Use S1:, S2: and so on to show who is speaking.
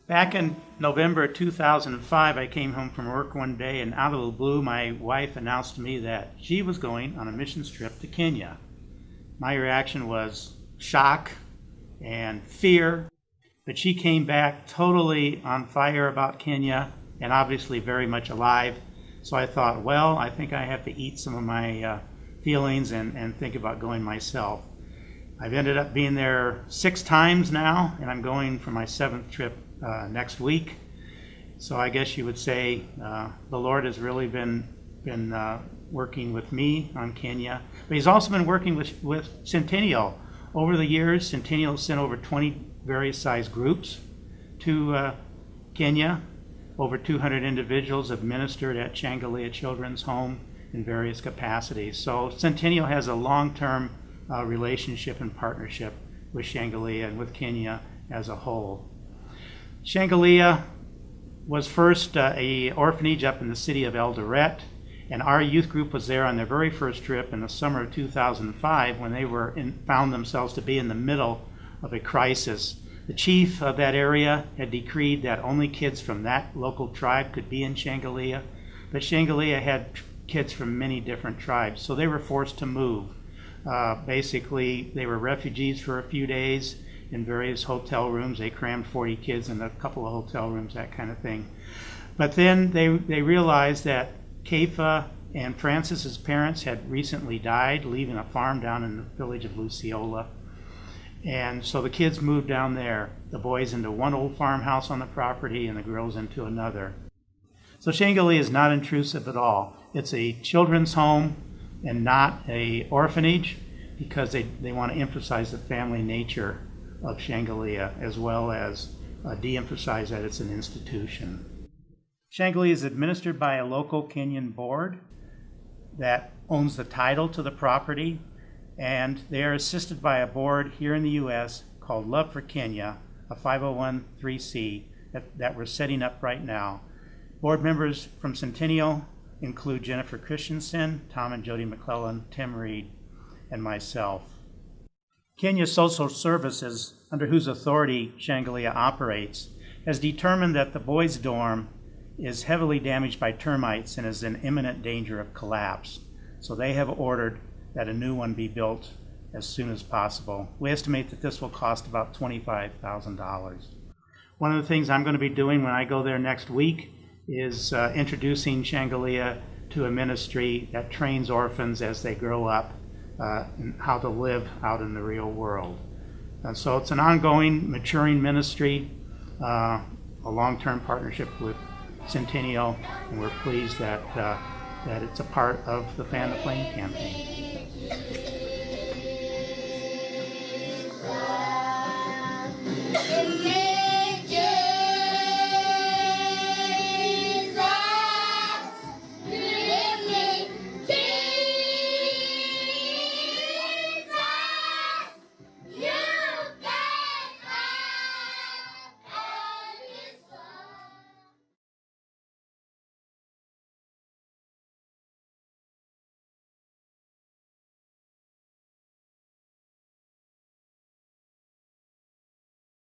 S1: Back in November 2005, I came home from work one day, and out of the blue, my wife announced to me that she was going on a missions trip to Kenya. My reaction was shock and fear, but she came back totally on fire about Kenya and obviously very much alive. So I thought, well, I think I have to eat some of my feelings and think about going myself. I've ended up being there 6 times now, and I'm going for my 7th trip next week. So I guess you would say the Lord has really been working with me on Kenya, but He's also been working with Centennial. Over the years, Centennial sent over 20 various size groups to Kenya. Over 200 individuals have ministered at Shangilia Children's Home in various capacities. So Centennial has a long-term relationship and partnership with Shangilia and with Kenya as a whole. Shangilia was first an orphanage up in the city of Eldoret, and our youth group was there on their very first trip in the summer of 2005 when they found themselves to be in the middle of a crisis. The chief of that area had decreed that only kids from that local tribe could be in Shangilia, but Shangilia had kids from many different tribes, so they were forced to move. Basically, they were refugees for a few days in various hotel rooms. They crammed 40 kids in a couple of hotel rooms, that kind of thing. But then they realized that Kepha and Francis's parents had recently died, leaving a farm down in the village of Luciola. And so the kids moved down there, the boys into one old farmhouse on the property and the girls into another. So Shangilia is not intrusive at all. It's a children's home and not an orphanage, because they want to emphasize the family nature of Shangilia as well as de-emphasize that it's an institution. Shangilia is administered by a local Kenyan board that owns the title to the property, and they are assisted by a board here in the U.S. called Love for Kenya, a 501(c)(3) that we're setting up right now. Board members from Centennial include Jennifer Christensen, Tom and Jody McClellan, Tim Reed, and myself. Kenya Social Services, under whose authority Shangilia operates, has determined that the boys' dorm is heavily damaged by termites and is in imminent danger of collapse. So they have ordered that a new one be built as soon as possible. We estimate that this will cost about $25,000. One of the things I'm going to be doing when I go there next week is introducing Shangilia to a ministry that trains orphans as they grow up and how to live out in the real world. And so it's an ongoing, maturing ministry, a long-term partnership with Centennial, and we're pleased that it's a part of the Fan the Flame campaign.